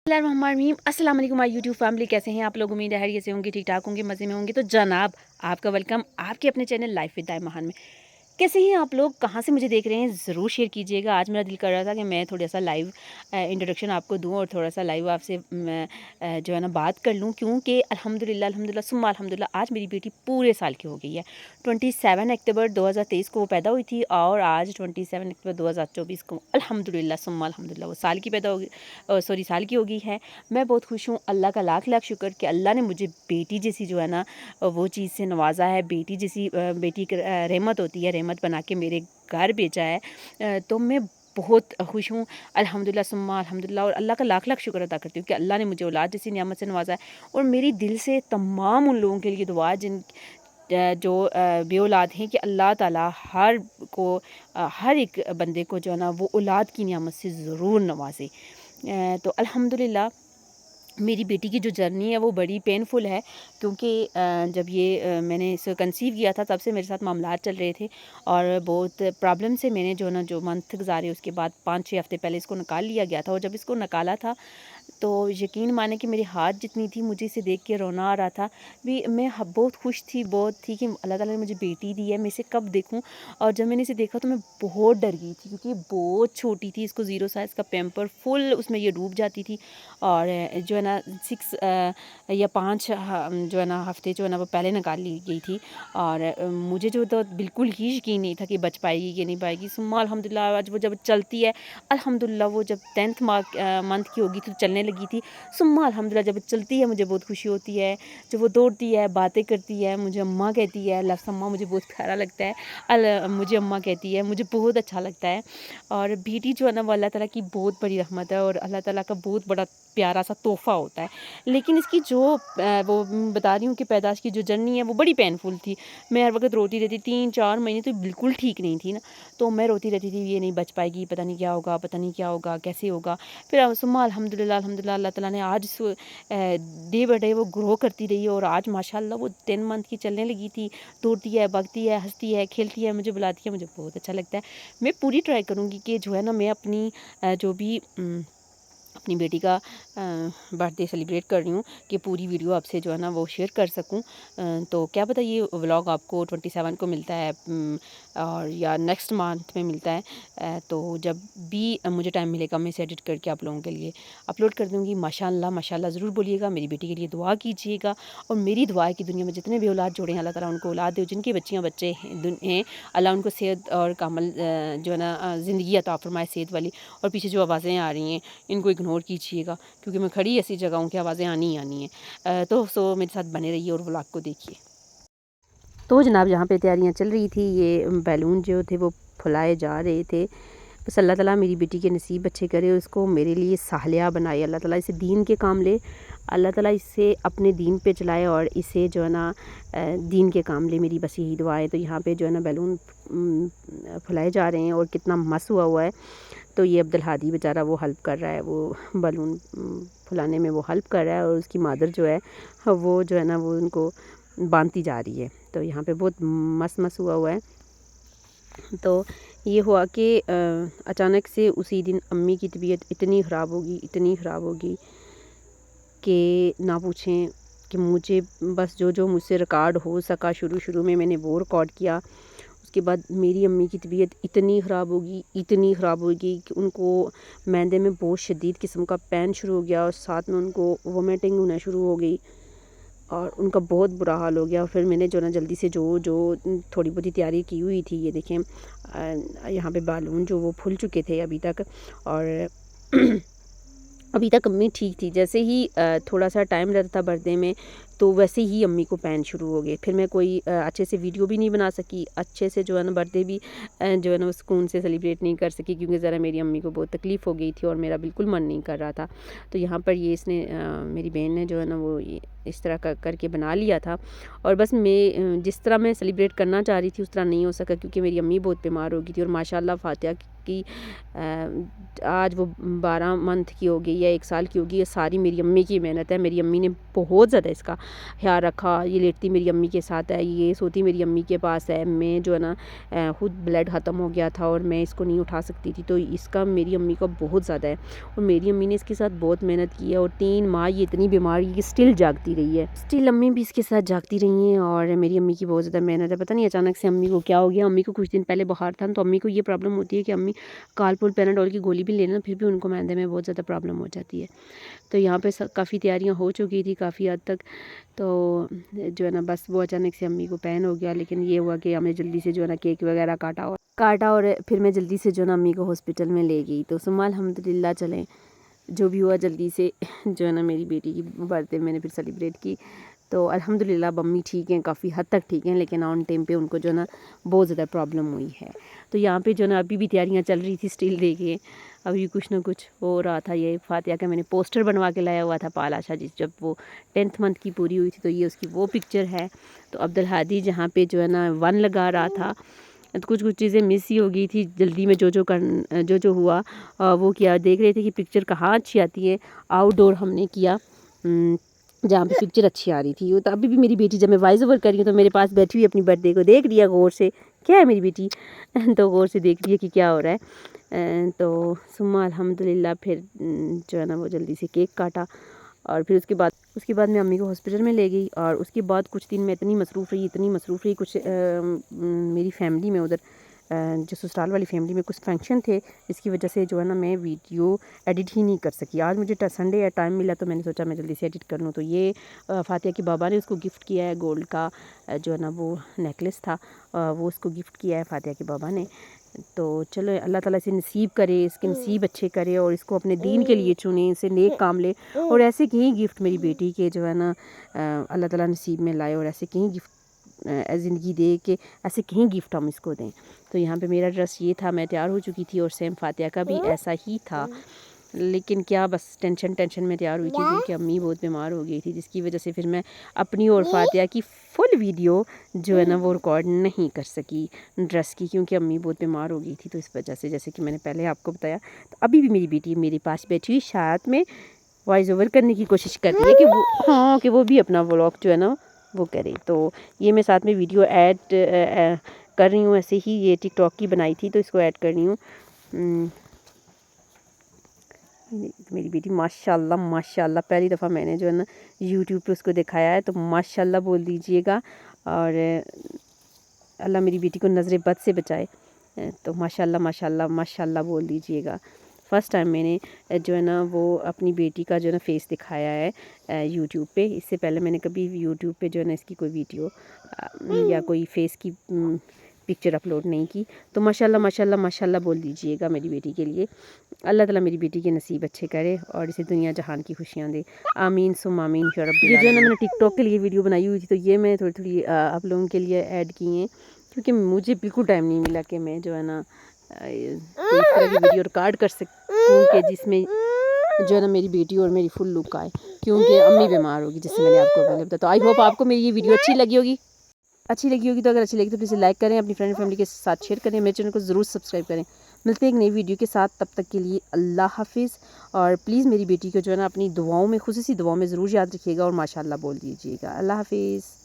अस्सलाम वालेकुम my YouTube family, कैसे हैं आप लोग। उम्मीद है खैरियत से होंगे, ठीक ठाक होंगे, मज़े में होंगे। तो जनाब, आपका वेलकम आपके अपने चैनल लाइफ विद दाई महान में। कैसे हैं आप लोग, कहाँ से मुझे देख रहे हैं, ज़रूर शेयर कीजिएगा। आज मेरा दिल कर रहा था कि मैं थोड़ा सा लाइव इंट्रोडक्शन आपको दूं और थोड़ा सा लाइव आपसे जो है ना बात कर लूं, क्योंकि अल्हम्दुलिल्लाह सुम्मा अल्हम्दुलिल्लाह आज मेरी बेटी पूरे साल की हो गई है। 27 अक्टूबर 2023 को वो पैदा हुई थी और आज 27 अक्टूबर 2024 को अल्हम्दुलिल्लाह सुम्मा अल्हम्दुलिल्लाह वो साल की पैदा हो साल की हो गई है। मैं बहुत खुश हूँ, अल्लाह का लाख लाख शुक्र कि अल्लाह ने मुझे बेटी जैसी जो है ना वो चीज़ से नवाजा है। बेटी जैसी बेटी की रहमत होती है, रहमत बना के मेरे घर भेजा है। तो मैं बहुत खुश हूँ अल्हम्दुलिल्लाह सुम्मा अल्हम्दुलिल्लाह, और अल्लाह का लाख लाख शुक्र अदा करती हूँ कि अल्लाह ने मुझे औलाद जैसी नियामत से नवाजा है। और मेरी दिल से तमाम उन लोगों के लिए दुआ है जो बे औलाद हैं, कि अल्लाह ताला हर एक बंदे को जो है ना वो औलाद की नियामत से ज़रूर नवाजे। तो अल्हम्दुलिल्लाह मेरी बेटी की जो जर्नी है वो बड़ी पेनफुल है, क्योंकि जब ये मैंने इसे कंसीव किया था तब से मेरे साथ मामलात चल रहे थे और बहुत प्रॉब्लम से मैंने जो मंथ गुजारे। उसके बाद 5-6 हफ़्ते पहले इसको निकाल लिया गया था, और जब इसको निकाला था तो यकीन माने कि मेरी हाथ जितनी थी, मुझे इसे देख के रोना आ रहा था। मैं बहुत खुश थी, बहुत थी कि अल्लाह ताला ने मुझे बेटी दी है, मैं इसे कब देखूं। और जब मैंने इसे देखा तो मैं बहुत डर गई थी, क्योंकि ये बहुत छोटी थी। इसको 0 साइज़ का पैम्पर फुल उसमें ये डूब जाती थी। और जो है ना 6 या 5 जो है ना हफ़्ते जो है ना वो पहले निकाल ली गई थी। और मुझे जो तो बिल्कुल ही यकीन नहीं था कि बच पाएगी कि नहीं पाएगी। सुम्मा अल्हम्दुलिल्लाह आज वो जब चलती है, अल्हम्दुलिल्लाह वो जब 10th मंथ की होगी तो चलने लगी थी। सुम्मा अल्हम्दुलिल्लाह जब चलती है मुझे बहुत खुशी होती है। जब वो दौड़ती है, बातें करती है, मुझे अम्मा कहती है। लफ्ज़ अम्मा मुझे बहुत प्यारा लगता है। मुझे अम्मा कहती है, मुझे बहुत अच्छा लगता है। और बेटी जो है ना वो अल्लाह ताला की बहुत बड़ी रहमत है और अल्लाह ताला का बहुत बड़ा प्यारा सा तोहफ़ा होता है। लेकिन इसकी जो वो बता रही हूँ कि पैदाइश की जो जर्नी है वो बड़ी पेनफुल थी। मैं हर वक़्त रोती रहती, 3-4 महीने तो बिल्कुल ठीक नहीं थी ना। तो मैं रोती रहती थी, ये नहीं बच पाएगी, पता नहीं क्या होगा, पता नहीं क्या होगा, कैसे होगा। फिर सुम्मा अल्हम्दुलिल्लाह अल्हम्दुलिल्लाह अल्लाह ताला ने आज डे बाय डे वो ग्रो करती रही और आज माशाल्लाह वो 10 मंथ की चलने लगी थी। दौड़ती है, भागती है, हँसती है, खेलती है, मुझे बुलाती है, मुझे बहुत अच्छा लगता है। मैं पूरी ट्राई करूँगी कि जो है ना मैं अपनी जो भी अपनी बेटी का बर्थडे सेलिब्रेट कर रही हूँ कि पूरी वीडियो आपसे जो है ना वो शेयर कर सकूँ। तो क्या पता ये व्लॉग आपको 27 को मिलता है और या नेक्स्ट मंथ में मिलता है। तो जब भी मुझे टाइम मिलेगा मैं इसे एडिट करके आप लोगों के लिए अपलोड कर दूँगी। माशाल्लाह माशाल्लाह ज़रूर बोलिएगा, मेरी बेटी के लिए दुआ कीजिएगा। और मेरी दुआ है कि दुनिया में जितने भी औलाद जोड़े हैं अल्लाह ताला उनको औलाद दे, जिनकी बच्चियाँ बच्चे हैं अल्लाह उनको सेहत और कामल जो है ना ज़िंदगी अता फरमाए सेहत वाली। और पीछे जो आवाज़ें आ रही हैं इनको इग्नोर कीजिएगा, क्योंकि मैं खड़ी ऐसी जगह हूँ कि आवाज़ें आनी ही आनी हैं। तो मेरे साथ बने रहिए और व्लॉग को देखिए। तो जनाब यहाँ पे तैयारियाँ चल रही थी, ये बैलून जो थे वो फुलाए जा रहे थे। बस अल्लाह ताला मेरी बेटी के नसीब अच्छे करे, उसको मेरे लिए साहलिया बनाए। अल्लाह ताला इसे दीन के काम ले, अल्लाह ताला इसे अपने दीन पे चलाए और इसे जो है ना दीन के काम ले, मेरी बस यही दुआ है। तो यहाँ पे जो है ना बैलून फुलाए जा रहे हैं और कितना मस्त हुआ हुआ है। तो ये अब्दुल हादी बेचारा वो हेल्प कर रहा है, वो बैलून फुलाने में वो हेल्प कर रहा है और उसकी मादर जो है वो जो है ना वो उनको बांधती जा रही है। तो यहाँ पे बहुत मस्त मस्त हुआ हुआ है। तो ये हुआ कि अचानक से उसी दिन अम्मी की तबीयत इतनी ख़राब होगी कि ना पूछें। कि मुझे बस जो मुझसे रिकॉर्ड हो सका शुरू में मैंने वो रिकॉर्ड किया। उसके बाद मेरी अम्मी की तबीयत इतनी ख़राब होगी कि उनको मैदे में बहुत शदीद किस्म का पेन शुरू हो गया और साथ में उनको वोमिटिंग होना शुरू हो गई और उनका बहुत बुरा हाल हो गया। फिर मैंने जो ना जल्दी से जो थोड़ी बहुत तैयारी की हुई थी, ये देखें यहाँ पे बालून जो वो फूल चुके थे अभी तक। और अभी तक अम्मी ठीक थी। जैसे ही थोड़ा सा टाइम लगता था बर्थडे में तो वैसे ही अम्मी को पेन शुरू हो गए। फिर मैं कोई अच्छे से वीडियो भी नहीं बना सकी, अच्छे से जो है ना बर्थडे भी जो है ना सुकून से सेलिब्रेट नहीं कर सकी, क्योंकि ज़रा मेरी अम्मी को बहुत तकलीफ़ हो गई थी और मेरा बिल्कुल मन नहीं कर रहा था। तो यहाँ पर ये इसने मेरी बहन ने जो है ना वो इस तरह करके बना लिया था। और बस मैं जिस तरह मैं सेलिब्रेट करना चाह रही थी उस तरह नहीं हो सका, क्योंकि मेरी अम्मी बहुत बीमार हो गई थी। और माशाल्लाह फातिहा की आज वो 12 मंथ की हो गई है, 1 साल की होगी। ये सारी मेरी अम्मी की मेहनत है। मेरी अम्मी ने बहुत ज़्यादा इसका خیال رکھا. یہ لیٹتی میری امی کے ساتھ ہے, یہ سوتی میری امی کے پاس ہے. میں جو ہے نا خود بلڈ ختم ہو گیا تھا اور میں اس کو نہیں اٹھا سکتی تھی, تو اس کا میری امی کا بہت زیادہ ہے. اور میری امی نے اس کے ساتھ بہت محنت کی ہے, اور 3 ماہ یہ اتنی بیماری کہ اسٹل جاگتی رہی ہے. اسٹل امی بھی اس کے ساتھ جاگتی رہی ہیں, اور میری امی کی بہت زیادہ محنت ہے. پتہ نہیں اچانک سے امی کو کیا ہو گیا. امی کو کچھ دن پہلے بخار تھا, تو امی کو یہ پرابلم ہوتی ہے کہ امی کالپول پیناڈول کی گولی بھی لینا, پھر بھی ان کو معدے میں بہت زیادہ پرابلم ہو جاتی ہے. تو یہاں پہ کافی تیاریاں ہو چکی تھی کافی حد تک, تو جو ہے نا بس وہ اچانک سے امی کو پین ہو گیا. لیکن یہ ہوا کہ ہمیں جلدی سے جو ہے نا کیک وغیرہ کاٹا اور پھر میں جلدی سے جو ہے نا امی کو ہاسپٹل میں لے گئی. تو ثم الحمدللہ چلیں جو بھی ہوا جلدی سے جو ہے نا میری بیٹی کی برتھ ڈے میں نے پھر سیلیبریٹ کی. تو الحمدللہ اب امی ٹھیک ہیں, کافی حد تک ٹھیک ہیں, لیکن آن ٹائم پہ ان کو جو ہے نا بہت زیادہ پرابلم ہوئی ہے. تو یہاں پہ جو ہے نا ابھی بھی تیاریاں چل رہی تھی اسٹل دے کے, ابھی کچھ نہ کچھ ہو رہا تھا. یہ فاتحہ کا میں نے پوسٹر بنوا کے لایا ہوا تھا پالا شاہ جس جب وہ 10th منتھ کی پوری ہوئی تھی, تو یہ اس کی وہ پکچر ہے. تو عبدالہادی جہاں پہ جو ہے نا 1 لگا رہا تھا, کچھ چیزیں مس ہی ہو گئی تھی جلدی میں, جو ہوا وہ کیا دیکھ رہے تھے کہ پکچر کہاں اچھی آتی ہے. آؤٹ ڈور ہم نے کیا جہاں پہ پکچر اچھی آ رہی تھی. تو ابھی بھی میری بیٹی جب میں وائس اوور کر رہی ہوں تو میرے پاس بیٹھی ہوئی اپنی برتھ ڈے کو دیکھ رہی ہے غور سے, کیا ہے میری بیٹی تو غور سے دیکھ رہی ہے کہ کیا ہو رہا ہے. تو ثم الحمدللہ پھر جو ہے نا وہ جلدی سے کیک کاٹا, اور پھر اس کے بعد میں امی کو ہاسپٹل میں لے گئی. اور اس کے بعد کچھ دن میں اتنی مصروف رہی کچھ میری فیملی میں ادھر جو سسرال والی فیملی میں کچھ فنکشن تھے, اس کی وجہ سے جو ہے نا میں ویڈیو ایڈٹ ہی نہیں کر سکی. آج مجھے سنڈے ہے, ٹائم ملا, تو میں نے سوچا میں جلدی سے ایڈٹ کر لوں. تو یہ فاتحہ کے بابا نے اس کو گفٹ کیا ہے, گولڈ کا جو ہے نا وہ نیکلس تھا, وہ اس کو گفٹ کیا ہے فاتحہ کے بابا نے. تو چلو اللہ تعالیٰ سے نصیب کرے, اس کے نصیب اچھے کرے, اور اس کو اپنے دین کے لیے چنے, اسے نیک کام لے, اور ایسے کہیں گفٹ میری بیٹی کے جو ہے نا اللہ تعالیٰ نصیب میں لائے, اور ایسے کہیں گفٹ زندگی دے کہ ایسے کہیں گفٹ ہم اس کو دیں. تو یہاں پہ میرا ڈریس یہ تھا, میں تیار ہو چکی تھی, اور سیم فاتحہ کا بھی ایسا ہی تھا. لیکن کیا بس ٹینشن میں تیار ہوئی تھی کیونکہ امی بہت بیمار ہو گئی تھی, جس کی وجہ سے پھر میں اپنی اور فاتحہ کی فل ویڈیو جو ہے نا وہ ریکارڈ نہیں کر سکی ڈریس کی, کیونکہ امی بہت بیمار ہو گئی تھی. تو اس وجہ سے جیسے کہ میں نے پہلے آپ کو بتایا, تو ابھی بھی میری بیٹی میرے پاس بیٹھی ہوئی ساتھ میں وائس اوور کرنے کی کوشش کر رہی ہے کہ وہ بھی اپنا ولاگ جو ہے نا وہ کرے. تو یہ میں ساتھ میں ویڈیو ایڈ کر رہی ہوں, ایسے ہی یہ ٹک ٹاک کی بنائی تھی تو اس کو ایڈ کر رہی ہوں. میری بیٹی ماشاءاللہ پہلی دفعہ میں نے جو ہے نا یوٹیوب پہ اس کو دکھایا ہے, تو ماشاءاللہ بول دیجئے گا, اور اللہ میری بیٹی کو نظر بد سے بچائے. تو ماشاءاللہ بول دیجئے گا. فرسٹ ٹائم میں نے جو ہے نا وہ اپنی بیٹی کا جو ہے نا فیس دکھایا ہے یوٹیوب پہ. اس سے پہلے میں نے کبھی یوٹیوب پہ جو ہے نا اس کی کوئی ویڈیو یا کوئی فیس کی پکچر اپلوڈ نہیں کی. تو ماشاءاللہ بول دیجئے گا میری بیٹی کے لیے. اللہ تعالیٰ میری بیٹی کے نصیب اچھے کرے اور اسے دنیا جہان کی خوشیاں دے, آمین ثم آمین یا رب العالمین. یہ جو ہے نا میں نے ٹک ٹاک کے لیے ویڈیو بنائی ہوئی تھی, تو یہ میں تھوڑی آپ لوگوں کے لیے ایڈ کی ہیں, کیونکہ مجھے بالکل ٹائم نہیں ملا کہ میں جو ہے نا کوئی اس طرح کی ویڈیو ریکارڈ کر سکوں کہ جس میں جو ہے نا میری بیٹی اور میری فل لک آئے, کیونکہ امی بیمار ہوگی, جس سے میں نے آپ کو پہلے بتایا. تو آئی ہوپ آپ کو میری یہ ویڈیو اچھی لگی ہوگی. تو اگر اچھی لگی تو پلیز لائک کریں, اپنی فرینڈ فیملی کے ساتھ شیئر کریں, میرے چینل کو ضرور سبسکرائب کریں. ملتے ہیں ایک نئی ویڈیو کے ساتھ, تب تک کے لیے اللہ حافظ. اور پلیز میری بیٹی کو جو ہے نا اپنی دعاؤں میں, خصوصی دعاؤں میں ضرور یاد رکھیے گا, اور ماشاءاللہ بول دیجیے گا. اللہ حافظ.